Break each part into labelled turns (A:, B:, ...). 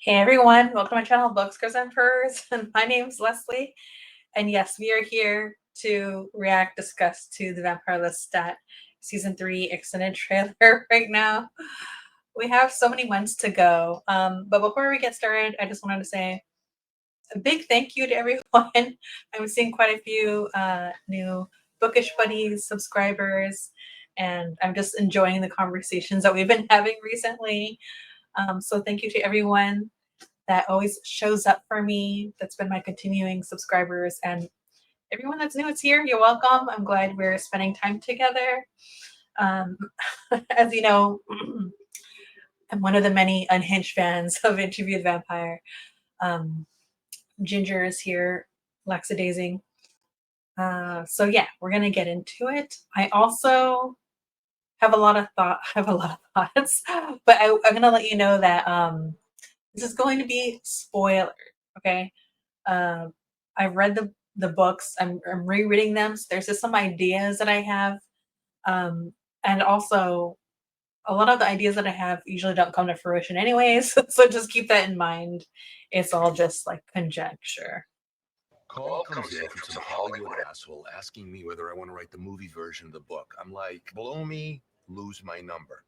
A: Hey everyone, welcome to my channel, Books, Curves, and Purrs. And my name's Leslie. And yes, we are here to discuss to the Vampire Lestat Season 3 extended trailer right now. We have so many months to go. But before we get started, I just wanted to say a big thank you to everyone. I'm seeing quite a few new Bookish Buddies subscribers, and I'm just enjoying the conversations that we've been having recently. So thank you to everyone that always shows up for me. That's been my continuing subscribers, and everyone that's new, it's here. You're welcome. I'm glad we're spending time together. As you know, I'm one of the many unhinged fans of Interview with the Vampire. Ginger is here, laxadazing. So yeah, we're gonna get into it. I also have a lot of thoughts, but I'm gonna let you know that this is going to be spoiler. Okay, I've read the books. I'm rereading them. So there's just some ideas that I have, and also a lot of the ideas that I have usually don't come to fruition anyways. So just keep that in mind. It's all just like conjecture.
B: Call comes in from some Hollywood asshole asking me whether I want to write the movie version of the book. I'm like, blow me, lose my number.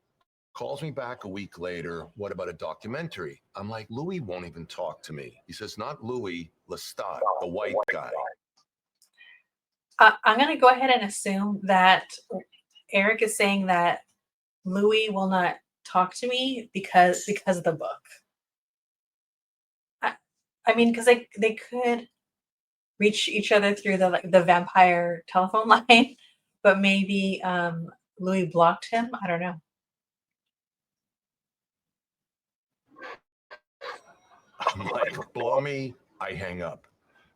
B: Calls me back a week later, what about a documentary? I'm like, Louis won't even talk to me. He says, not Louis, Lestat, the white guy.
A: I'm going to go ahead and assume that Eric is saying that Louis will not talk to me because of the book. I mean, because they could reach each other through the vampire telephone line, but maybe Louis blocked him. I don't know.
B: I'm like, blow me, I hang up.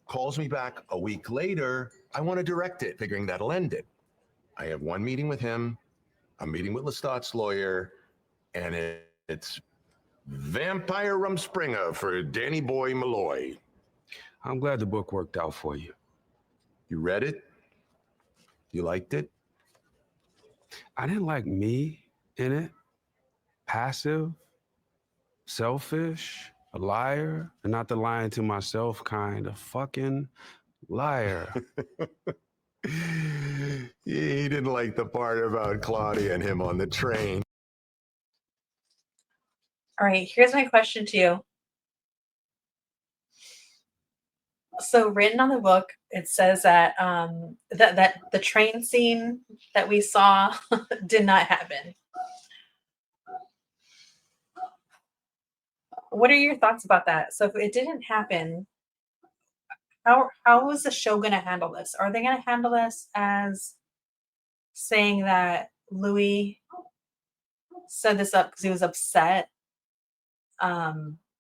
B: Calls me back a week later, I want to direct it, figuring that'll end it. I have one meeting with him, a meeting with Lestat's lawyer, and it's Vampire Rumspringa for Danny Boy Malloy.
C: I'm glad the book worked out for you.
B: You read it? You liked it?
C: I didn't like me in it. Passive, selfish, a liar, and not the lying to myself kind of fucking liar.
B: He didn't like the part about Claudia and him on the train.
A: All right, here's my question to you. So written on the book, it says that that the train scene that we saw did not happen. What are your thoughts about that? So if it didn't happen, how is the show going to handle this? Are they going to handle this as saying that Louis set this up because he was upset,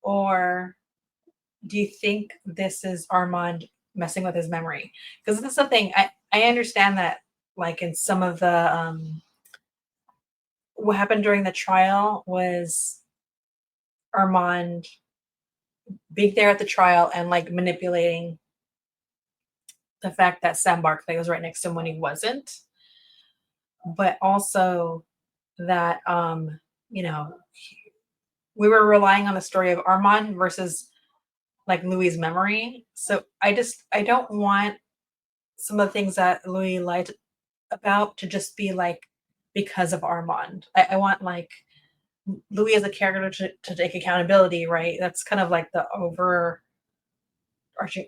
A: or do you think this is Armand messing with his memory? Because this is the thing. I understand that, like in some of the what happened during the trial was Armand being there at the trial and like manipulating the fact that Sam Barkley was right next to him when he wasn't, but also that you know, we were relying on the story of Armand versus like Louis' memory. So I don't want some of the things that Louis lied about to just be like because of Armand. I want like Louis as a character to take accountability, right? That's kind of like the overarching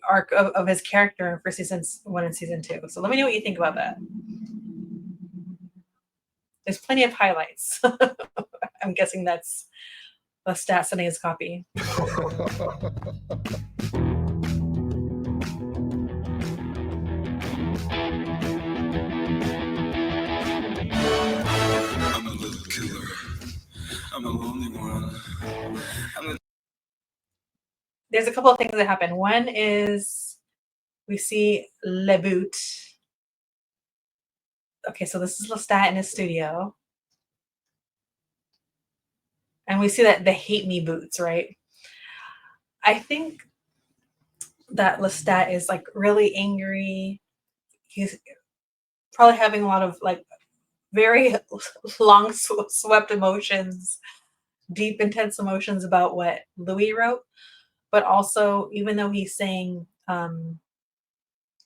A: arc of his character for seasons 1 and season 2. So let me know what you think about that. There's plenty of highlights. I'm guessing that's Lestat sending his copy.
D: I'm a little killer. I'm a lonely one.
A: There's a couple of things that happen. One is we see Le Boot. Okay, so this is Lestat in his studio. And we see that the hate me boots, right? I think that Lestat is like really angry. He's probably having a lot of like very long swept emotions. deep, intense emotions about what Louis wrote, but also even though he's saying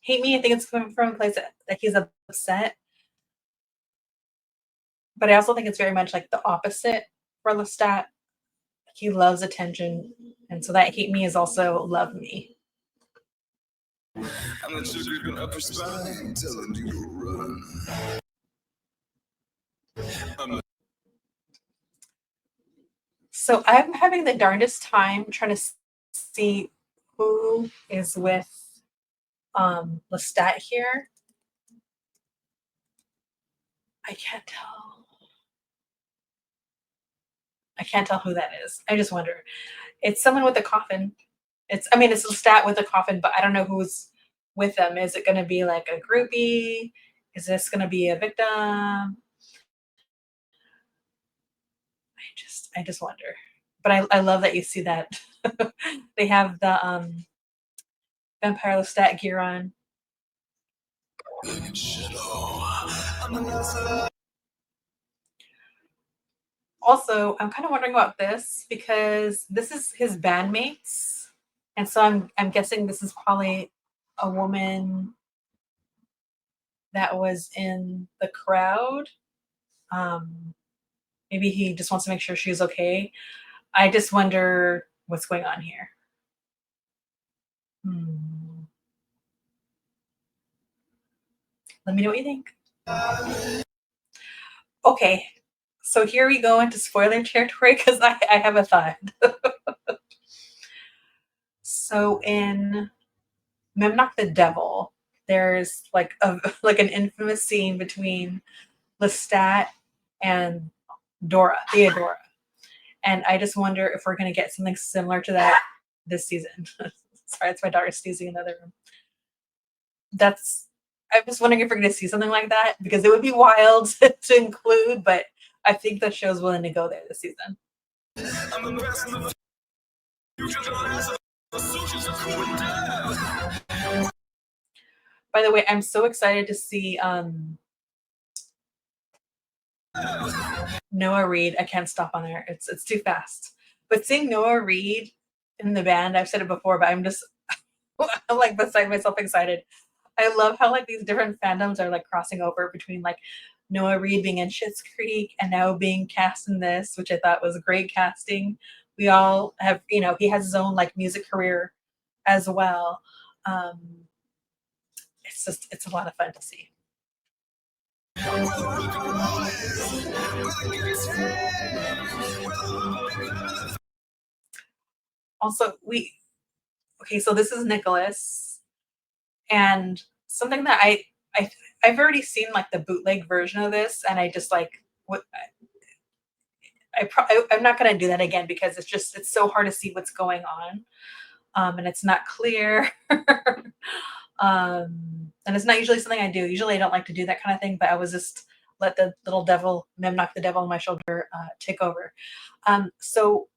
A: hate me, I think it's coming from a place that he's upset. But I also think it's very much like the opposite for Lestat. He loves attention, and so that hate me is also love me.
D: I'm the sugar creeping up your spine, telling you to run.
A: So I'm having the darndest time trying to see who is with Lestat here. I can't tell. I can't tell who that is. I just wonder. It's someone with a coffin. It's Lestat with a coffin, but I don't know who's with them. Is it going to be like a groupie? Is this going to be a victim? I just wonder. But I love that you see that they have the Vampire Lestat gear on. Also, I'm kind of wondering about this because this is his bandmates, and so I'm guessing this is probably a woman that was in the crowd. Um, Maybe he just wants to make sure she's okay. I just wonder what's going on here. Let me know what you think. Okay, so here we go into spoiler territory because I have a thought. So in Memnoch the Devil, there's like a like an infamous scene between Lestat and Theodora. And I just wonder if we're gonna get something similar to that this season. Sorry, it's my daughter sneezing in the other room. I'm just wondering if we're gonna see something like that because it would be wild to include, but I think the show's willing to go there this season. By the way, I'm so excited to see Noah Reid. I can't stop on there. It's too fast. But seeing Noah Reid in the band, I've said it before, but I'm just I'm like beside myself excited. I love how like these different fandoms are like crossing over between like Noah Reid being in Schitt's Creek and now being cast in this, which I thought was great casting. We all have, he has his own like music career as well. Um, it's a lot of fun to see. Also, so this is Nicholas, and something that I've already seen like the bootleg version of this, and I just like what I'm not gonna do that again because it's so hard to see what's going on, and it's not clear. And it's not usually something I do. Usually I don't like to do that kind of thing, but I was just let the little devil, Memnoch the devil on my shoulder, take over. So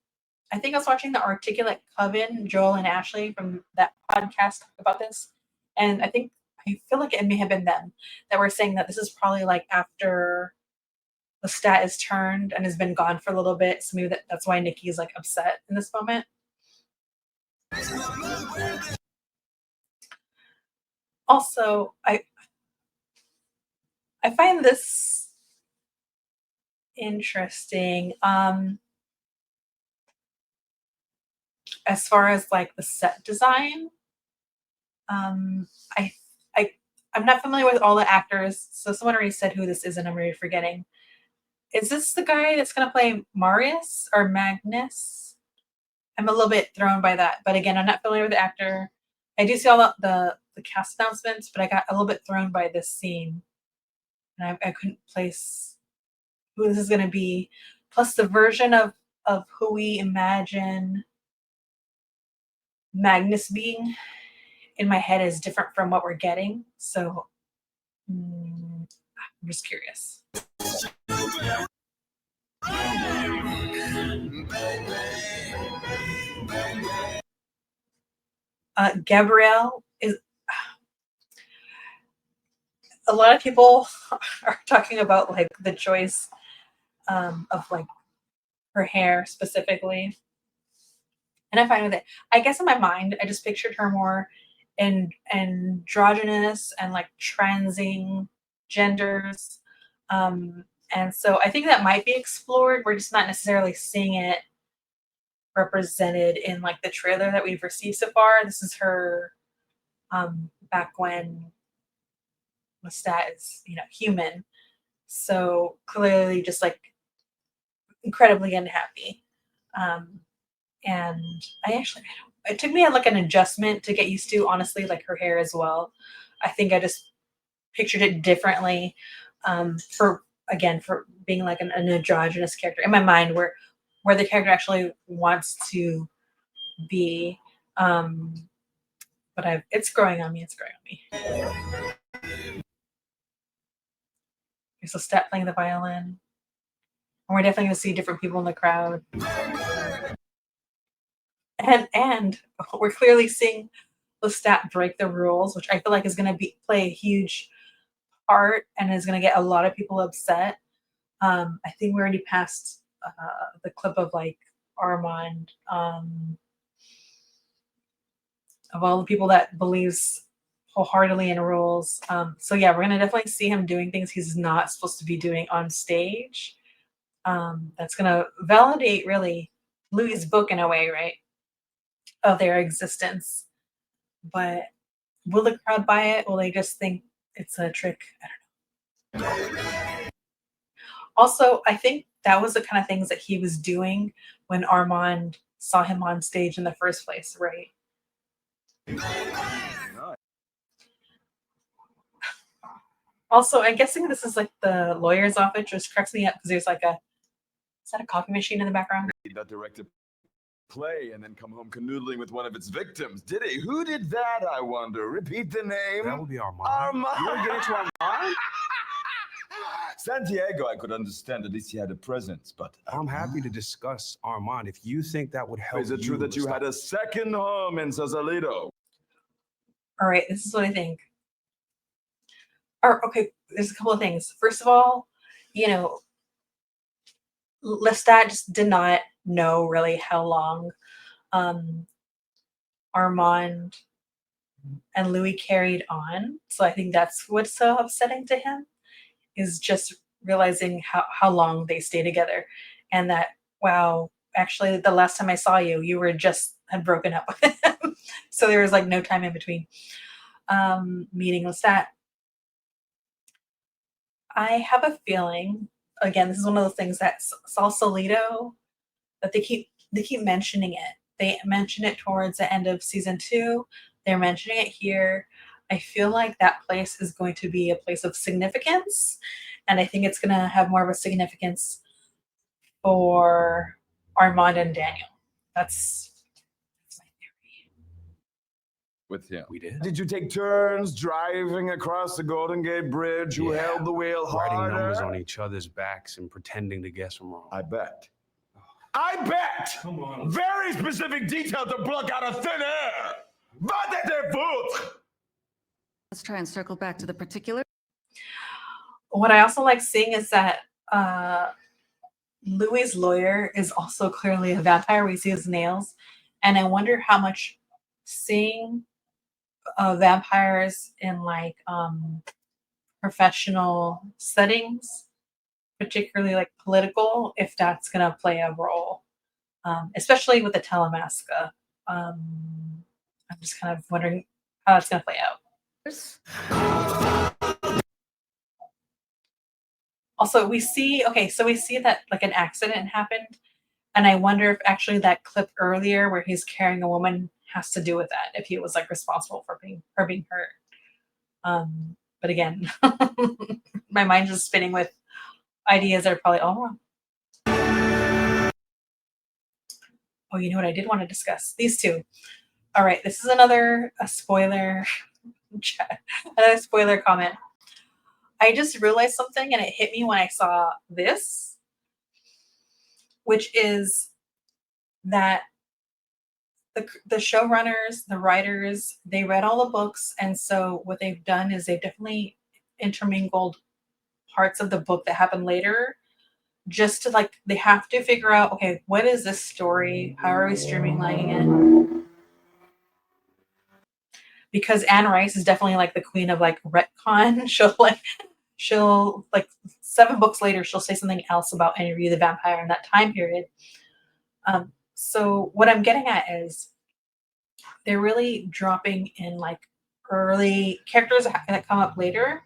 A: I think I was watching the Articulate Coven, Joel and Ashley from that podcast about this, and I feel like it may have been them that were saying that this is probably like after Lestat is turned and has been gone for a little bit, so maybe that's why Nikki is like upset in this moment. Also, I find this interesting. As far as like the set design, um, I I I'm not familiar with all the actors, so someone already said who this is, and I'm already forgetting. Is this the guy that's gonna play Marius or Magnus? I'm a little bit thrown by that, but again, I'm not familiar with the actor. I do see all the cast announcements, but I got a little bit thrown by this scene, and I couldn't place who this is gonna be. Plus, the version of who we imagine Magnus being in my head is different from what we're getting. So I'm just curious. Gabrielle is. A lot of people are talking about like the choice of like her hair specifically, and I'm fine with it. I guess in my mind, I just pictured her more androgynous and like transing genders. Um, and so I think that might be explored. We're just not necessarily seeing it represented in like the trailer that we've received so far. This is her back when Lestat is, human. So clearly just like incredibly unhappy. Um, and it took me like an adjustment to get used to, honestly, like her hair as well. I think I just pictured it differently, for being like an androgynous character in my mind, where the character actually wants to be. But it's growing on me. It's growing on me. There's a step playing the violin, and we're definitely going to see different people in the crowd. And we're clearly seeing Lestat break the rules, which I feel like is going to play a huge part and is going to get a lot of people upset. I think we already passed the clip of like Armand, of all the people that believes wholeheartedly in rules. So yeah, we're gonna definitely see him doing things he's not supposed to be doing on stage. That's gonna validate really Louis' book in a way, right? Of their existence. But will the crowd buy it? Will they just think it's a trick? I don't know. Also, I think that was the kind of things that he was doing when Armand saw him on stage in the first place, right? Also, I'm guessing this is like the lawyer's office, which cracks me up because there's like is that a coffee machine in the background?
E: That directed play and then come home canoodling with one of its victims, did he? Who did that, I wonder? Repeat the name.
C: That would be Armand.
E: Armand.
C: You want to get into Armand?
E: Santiago, I could understand. At least he had a presence, but
C: I'm happy to discuss Armand if you think that would help.
E: Is it true that you had a second home in Sausalito?
A: All right, this is what I think. Okay, there's a couple of things. First of all, Lestat just did not know really how long Armand and Louis carried on. So I think that's what's so upsetting to him, is just realizing how long they stay together, and that, wow, actually the last time I saw you, you had broken up with him. So there was like no time in between meeting Lestat. I have a feeling, again, this is one of those things that Sausalito, that they keep mentioning it. They mention it towards the end of season 2. They're mentioning it here. I feel like that place is going to be a place of significance, and I think it's going to have more of a significance for Armand and Daniel. That's my theory.
E: With him.
C: We did.
E: Did you take turns driving across the Golden Gate Bridge? Who
C: Yeah.
E: held the wheel harder?
C: Writing numbers on each other's backs and pretending to guess them wrong.
E: I bet. I bet!
C: Come on.
E: Very specific detail to pluck out of thin air! Va de foot!
F: Let's try and circle back to the particular.
A: What I also like seeing is that Louis' lawyer is also clearly a vampire. We see his nails, and I wonder how much seeing vampires in like professional settings, particularly like political, if that's gonna play a role, especially with the Telemasca. I'm just kind of wondering how that's gonna play out. Also, we see that like an accident happened, and I wonder if actually that clip earlier where he's carrying a woman has to do with that, if he was like responsible for being hurt. But again, my mind's just spinning with ideas that are probably all wrong. Oh, you know what I did want to discuss? These two. All right, this is another spoiler comment. I just realized something, and it hit me when I saw this, which is that the showrunners, the writers, they read all the books, and so what they've done is they've definitely intermingled parts of the book that happen later just to like, they have to figure out, okay, what is this story? How are we streamlining it? Because Anne Rice is definitely like the queen of like retcon. She'll like 7 books later, she'll say something else about Interview the Vampire in that time period. So what I'm getting at is they're really dropping in like early characters that come up later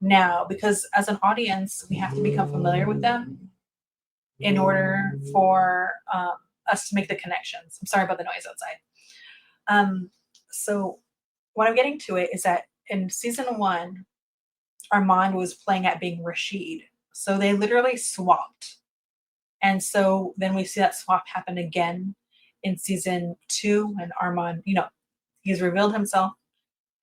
A: now, because as an audience, we have to become familiar with them in order for us to make the connections. I'm sorry about the noise outside. So what I'm getting to it is that in season 1, Armand was playing at being Rashid. So they literally swapped. And so then we see that swap happen again in season 2, and Armand, he's revealed himself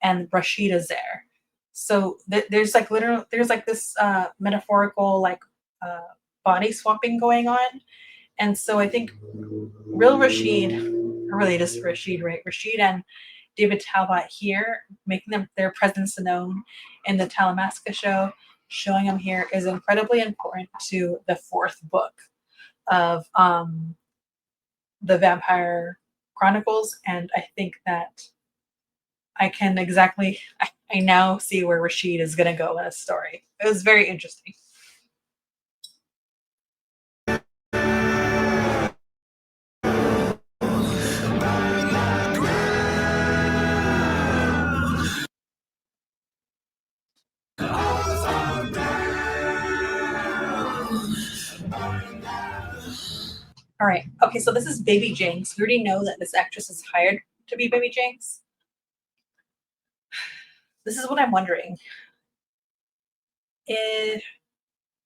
A: and Rashid is there. So there's like literal, there's like this metaphorical like body swapping going on. And so I think real Rashid, or really just Rashid, right? Rashid and David Talbot here, making their presence known in the Talamasca show, showing them here is incredibly important to the 4th book of the Vampire Chronicles. And I think that I now see where Rashid is going to go in a story. It was very interesting. All right. Okay, so this is Baby Jinx. We already know that this actress is hired to be Baby Jinx. This is what I'm wondering. Is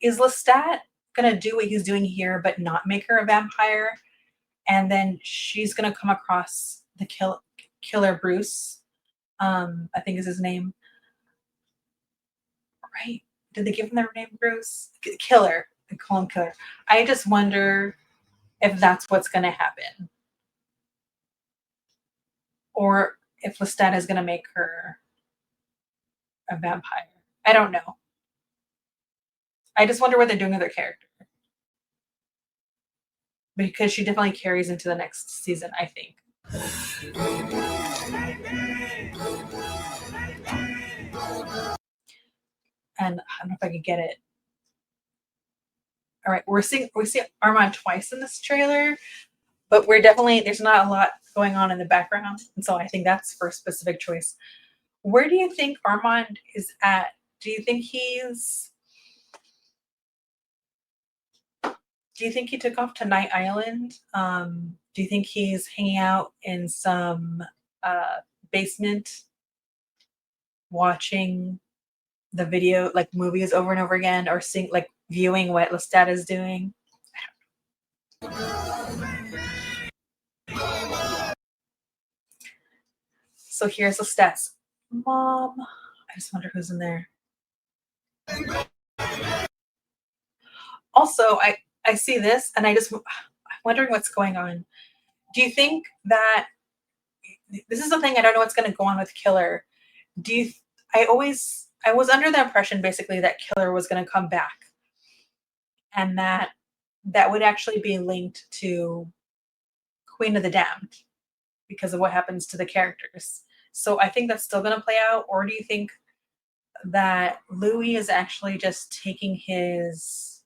A: Lestat gonna do what he's doing here, but not make her a vampire? And then she's gonna come across the killer Bruce. I think is his name. Right? Did they give him their name, Bruce? Killer. They call him Killer. I just wonder if that's what's gonna happen, or if Lestat is gonna make her a vampire. I don't know. I just wonder what they're doing with her character, because she definitely carries into the next season, I think. And I don't know if I could get it. All right, we see Armand twice in this trailer, but there's not a lot going on in the background, and so I think that's for a specific choice. Where do you think Armand is at? Do you think he took off to Night Island? Do you think he's hanging out in some basement watching the video, like movies over and over again, or viewing what Lestat is doing? So here's Lestat's mom. I just wonder who's in there. Also, I see this and I'm wondering what's going on. Do you think that this is something I don't know what's going to go on with Killer? I was under the impression basically that Killer was going to come back, and that would actually be linked to Queen of the Damned because of what happens to the characters. So I think that's still going to play out. Or do you think that Louis is actually just taking his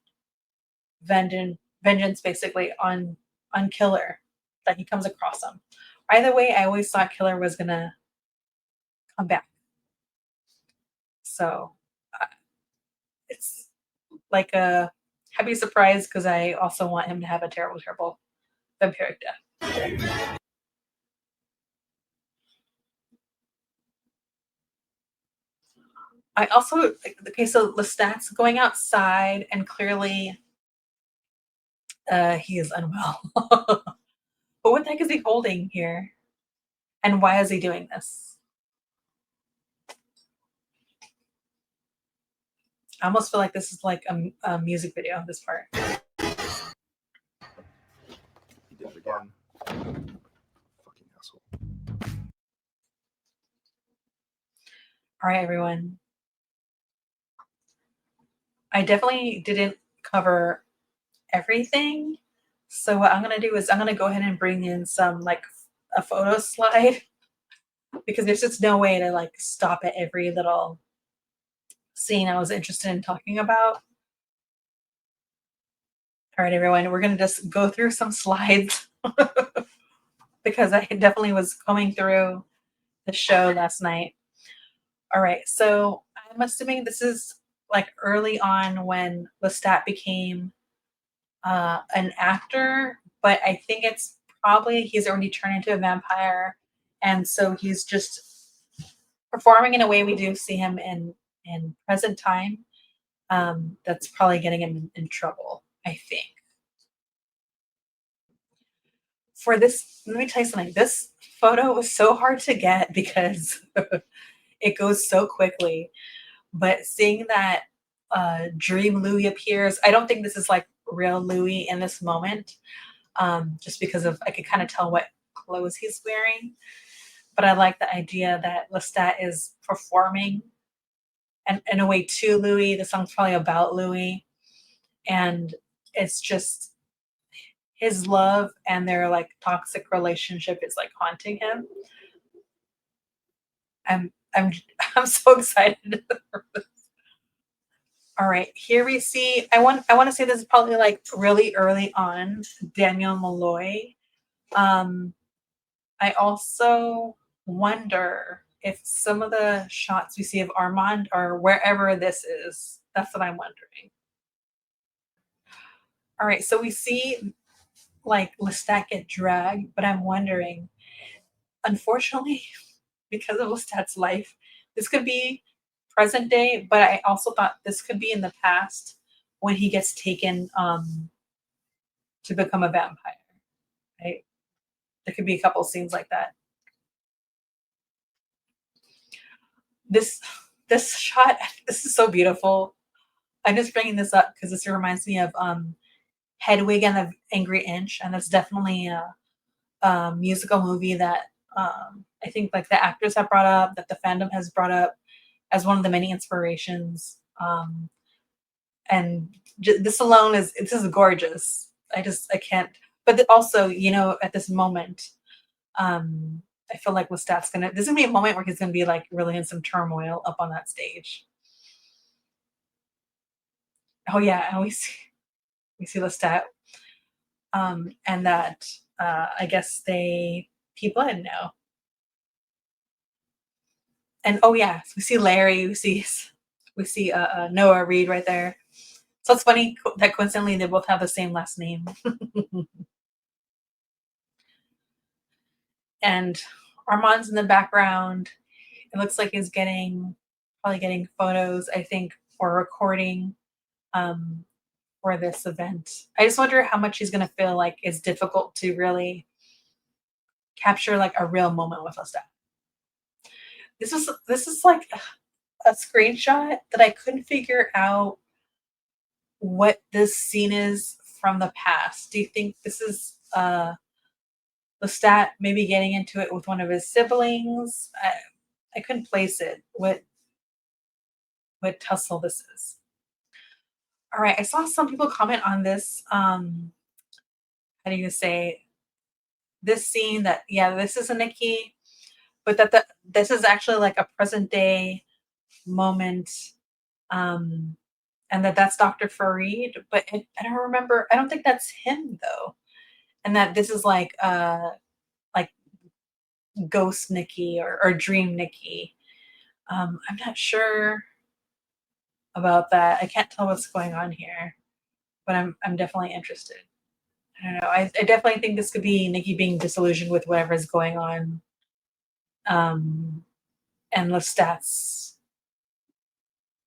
A: vengeance basically on Killer, that he comes across him? Either way, I always thought Killer was going to come back. So it's like a happy surprise, because I also want him to have a terrible, terrible vampiric death. I also, okay, so Lestat's going outside, and clearly he is unwell. But what the heck is he holding here? And why is he doing this? I almost feel like this is like a music video, this part.
E: He did it again. Fucking asshole.
A: All right, everyone. I definitely didn't cover everything. So what I'm gonna do is I'm gonna go ahead and bring in some like a photo slide because there's just no way to like stop at every little scene I was interested in talking about. All right, everyone, we're gonna just go through some slides because I definitely was combing through the show last night. All right, so I'm assuming this is like early on when Lestat became an actor, but I think it's probably he's already turned into a vampire, and so he's just performing in a way we do see him in present time. That's probably getting him in trouble, I think. For this, let me tell you something. This photo was so hard to get because it goes so quickly. But seeing that Dream Louis appears, I don't think this is like real Louis in this moment, just because of I could kind of tell what clothes he's wearing. But I like the idea that Lestat is performing and in a way to Louis. The song's probably about Louis, and it's just his love and their like toxic relationship is like haunting him. I'm I'm so excited. All right, here we see. I want to say this is probably like really early on Daniel Malloy. Um, I also wonder if some of the shots we see of Armand are wherever this is. That's what I'm wondering. All right, so we see like Lestat get dragged, but I'm wondering, unfortunately, because of Lestat's life, this could be present day, but I also thought this could be in the past when he gets taken to become a vampire. Right? There could be a couple scenes like that. This this shot, this is so beautiful. I'm just bringing this up because this reminds me of Hedwig and the Angry Inch, and that's definitely a musical movie that I think like the actors have brought up, that the fandom has brought up as one of the many inspirations. And this is gorgeous. I can't. But also, at this moment, I feel like Lestat's gonna. There's gonna be a moment where he's gonna be like really in some turmoil up on that stage. Oh yeah, and we see Lestat, and that I guess they pee blood now. And oh yeah, we see Larry. We see Noah Reed right there. So it's funny that coincidentally they both have the same last name. And Armand's in the background. It looks like he's probably getting photos, I think, or recording um, for this event. I just wonder how much he's gonna feel like it's difficult to really capture like a real moment with Lestat. This is like a screenshot that I couldn't figure out what this scene is from the past. Do you think this is Lestat maybe getting into it with one of his siblings? I couldn't place it. What tussle this is. All right, I saw some people comment on this. How do you say this scene that yeah, this is a Nikki, but this is actually like a present day moment, um, and that's Dr. Farid. But I don't remember. I don't think that's him though, and that this is like Ghost Nikki or Dream Nikki. I'm not sure about that. I can't tell what's going on here, but I'm definitely interested. I don't know. I definitely think this could be Nikki being disillusioned with whatever is going on, and Lestat's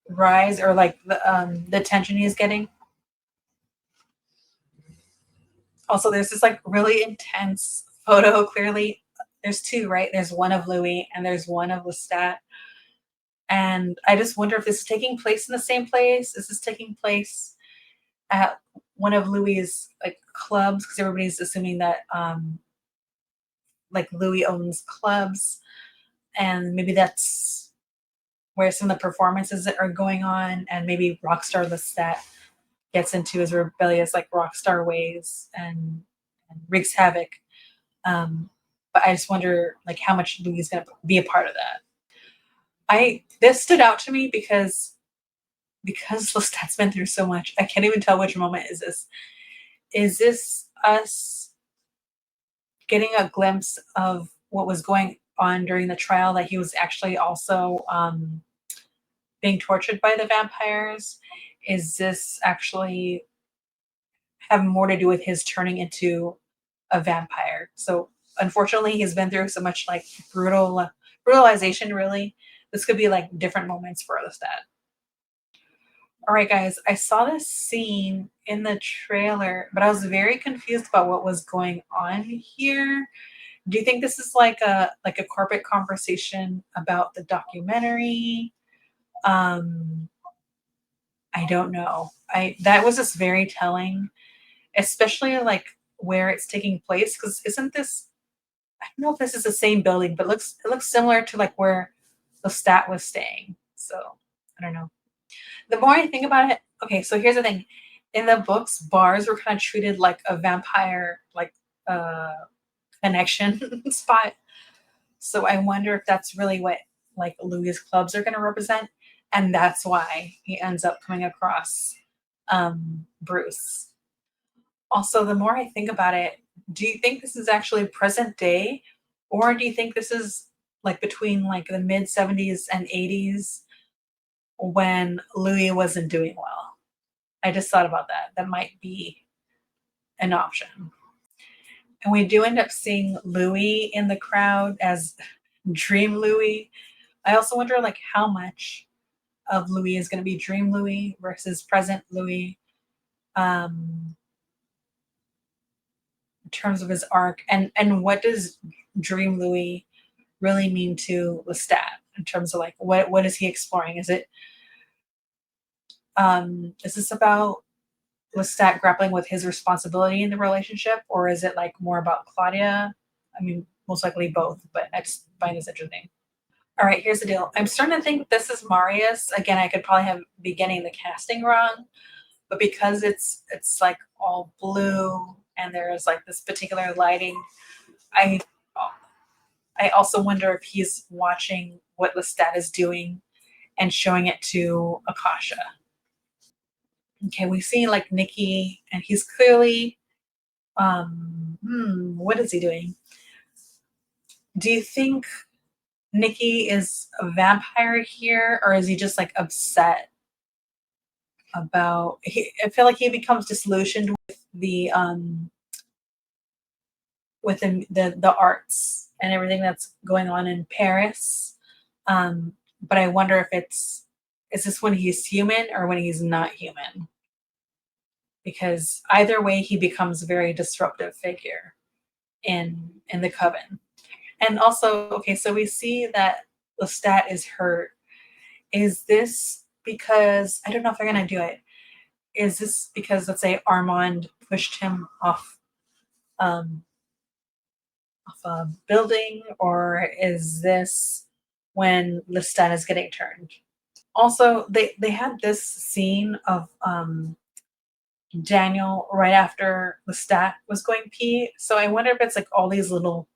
A: rise or like the attention he's getting. Also, there's this like really intense photo. Clearly, there's two, right? There's one of Louis and there's one of Lestat. And I just wonder if this is taking place in the same place. Is this taking place at one of Louis's like clubs? Because everybody's assuming that like Louis owns clubs, and maybe that's where some of the performances are going on, and maybe Rockstar Lestat gets into his rebellious like rock star ways and wreaks havoc. But I just wonder like how much Louis is going to be a part of that. This stood out to me because Lestat's been through so much. I can't even tell which moment is this. Is this us getting a glimpse of what was going on during the trial, that he was actually also being tortured by the vampires? Is this actually have more to do with his turning into a vampire? So unfortunately, he's been through so much like brutalization. Really, this could be like different moments for Lestat. All right, guys, I saw this scene in the trailer, but I was very confused about what was going on here. Do you think this is like a corporate conversation about the documentary? I don't know. I That was just very telling, especially like where it's taking place. Because isn't this? I don't know if this is the same building, but it looks similar to like where Lestat was staying. So I don't know. The more I think about it, okay, so here's the thing. In the books, bars were kind of treated like a vampire like uh connection spot. So I wonder if that's really what like Louis' clubs are going to represent, and that's why he ends up coming across Bruce. Also, the more I think about it, do you think this is actually present day, or do you think this is like between like the mid 70s and 80s when Louis wasn't doing well? I just thought about that. That might be an option. And we do end up seeing Louis in the crowd as Dream Louis. I also wonder like how much of Louis is going to be Dream Louis versus present Louis, in terms of his arc, and what does Dream Louis really mean to Lestat in terms of like what is he exploring? Is this about Lestat grappling with his responsibility in the relationship, or is it like more about Claudia? I mean, most likely both, but I just find this interesting. All right, here's the deal. I'm starting to think this is Marius. Again, I could probably be getting the casting wrong, but because it's like all blue and there's like this particular lighting, I I also wonder if he's watching what Lestat is doing and showing it to Akasha. Okay, we see like Nikki, and he's clearly what is he doing? Do you think Nikki is a vampire here, or is he just like upset about I feel like he becomes disillusioned with the arts and everything that's going on in Paris. But I wonder if is this when he's human or when he's not human? Because either way he becomes a very disruptive figure in the coven. And also, okay, so we see that Lestat is hurt. Is this because I don't know if they're gonna do it? Is this because let's say Armand pushed him um, off a building, or is this when Lestat is getting turned? Also, they had this scene of Daniel right after Lestat was going pee. So I wonder if it's like all these little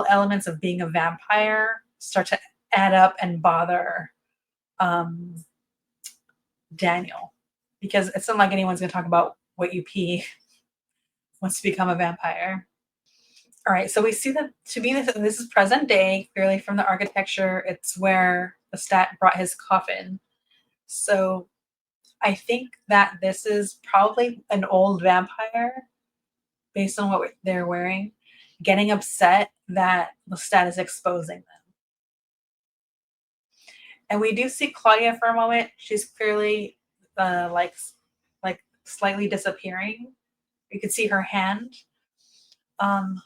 A: elements of being a vampire start to add up and bother um, Daniel, because it's not like anyone's going to talk about what you pee once you become a vampire. All right, so we see that to me, this is present day, clearly from the architecture. It's where Lestat brought his coffin. So I think that this is probably an old vampire based on what they're wearing, getting upset that Lestat is exposing them. And we do see Claudia for a moment. She's clearly like slightly disappearing. You can see her hand. Um,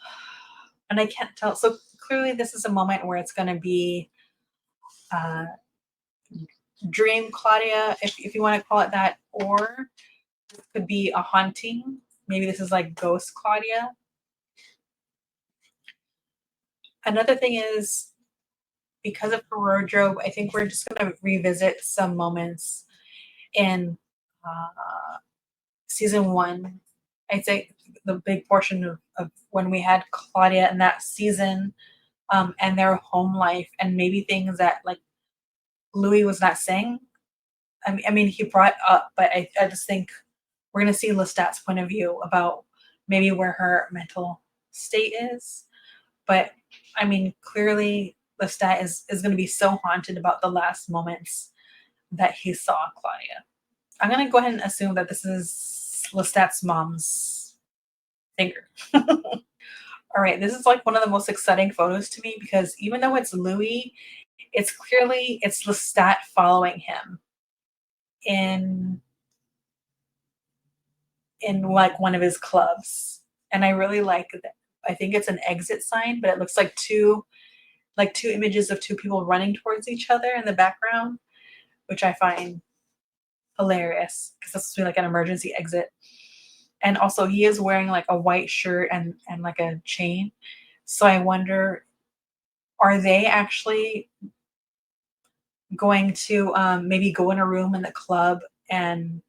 A: and I can't tell. So clearly, this is a moment where it's going to be uh, Dream Claudia, if you want to call it that, or it could be a haunting. Maybe this is like Ghost Claudia. Another thing is, because of her wardrobe, I think we're just going to revisit some moments in season 1. I'd say the big portion of when we had Claudia in that season, and their home life, and maybe things that like Louis was not saying. I mean, he brought up, but I just think we're gonna see Lestat's point of view about maybe where her mental state is. But I mean, clearly Lestat is gonna be so haunted about the last moments that he saw Claudia. I'm gonna go ahead and assume that this is Lestat's mom's finger. All right, this is like one of the most exciting photos to me because even though it's Louis, it's clearly it's Lestat following him in like one of his clubs. And I really like that. I think it's an exit sign, but it looks like two images of two people running towards each other in the background, which I find hilarious because that's supposed to be like an emergency exit. And also he is wearing like a white shirt and like a chain. So I wonder, are they actually going to maybe go in a room in the club and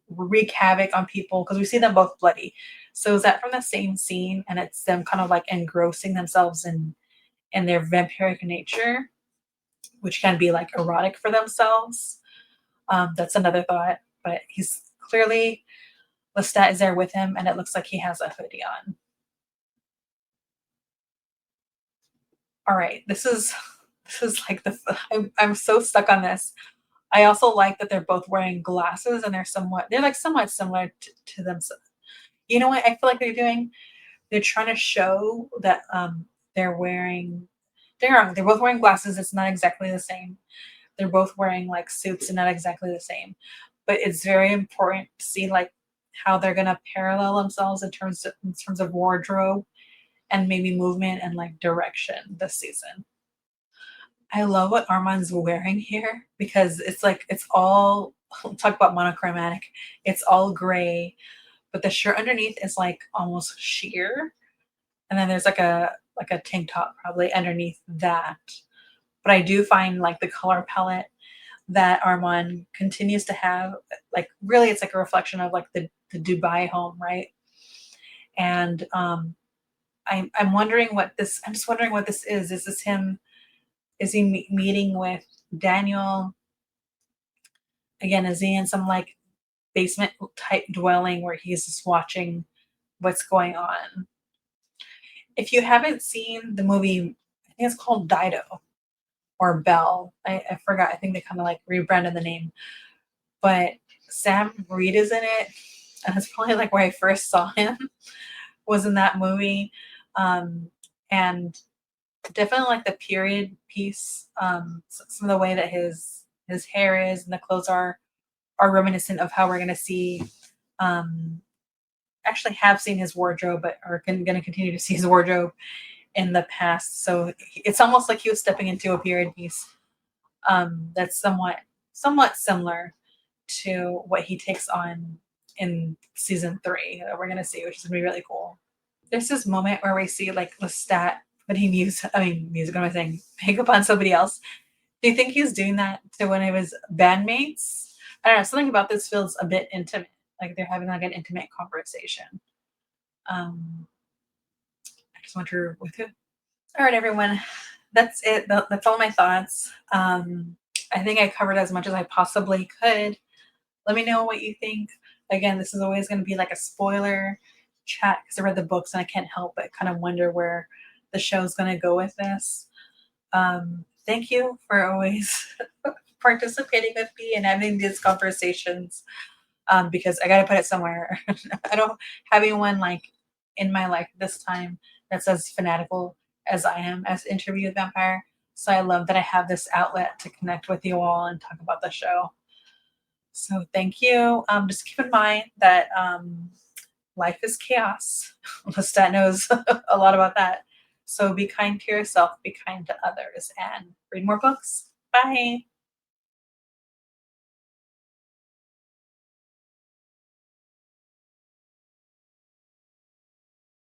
A: wreak havoc on people because we see them both bloody. So is that from the same scene and it's them kind of like engrossing themselves in their vampiric nature, which can be like erotic for themselves? That's another thought. But he's clearly Lestat is there with him and it looks like he has a hoodie on. All right, this is like I'm so stuck on this. I also like that they're both wearing glasses and they're like somewhat similar to them. You know what I feel like they're doing? They're trying to show that they're wearing they're both wearing glasses. It's not exactly the same. They're both wearing like suits and not exactly the same. But it's very important to see like how they're gonna parallel themselves in terms of wardrobe and maybe movement and like direction this season. I love what Armand's wearing here because it's like it's all talk about monochromatic. It's all gray, but the shirt underneath is like almost sheer, and then there's like a tank top probably underneath that. But I do find like the color palette that Armand continues to have, like really, it's like a reflection of like the Dubai home, right? And I'm wondering what this. I'm just wondering what this is. Is this him? Is he meeting with Daniel again? Is he in some like basement type dwelling where he's just watching what's going on? If you haven't seen the movie, I think it's called Dido or Belle. I forgot. I think they kind of like rebranded the name. But Sam Reed is in it. And that's probably like where I first saw him was in that movie. And definitely like the period piece. Some of the way that his hair is and the clothes are reminiscent of how we're gonna see actually have seen his wardrobe, but are going to continue to see his wardrobe in the past. So it's almost like he was stepping into a period piece that's somewhat similar to what he takes on in season 3 that we're going to see, which is going to be really cool. There's this moment where we see like Lestat putting music, what am I saying? Makeup on somebody else. Do you think he's doing that to one of his bandmates? I don't know. Something about this feels a bit intimate. Like they're having like an intimate conversation. I just wonder with who. All right, everyone. That's it. That's all my thoughts. I think I covered as much as I possibly could. Let me know what you think. Again, this is always going to be like a spoiler chat because I read the books and I can't help but kind of wonder where the show's going to go with this. Thank you for always participating with me and having these conversations because I got to put it somewhere. I don't have anyone like in my life this time that's as fanatical as I am as Interview with Vampire. So I love that I have this outlet to connect with you all and talk about the show. So thank you. Just keep in mind that life is chaos. Lestat knows a lot about that. So be kind to yourself, be kind to others, and read more books. Bye.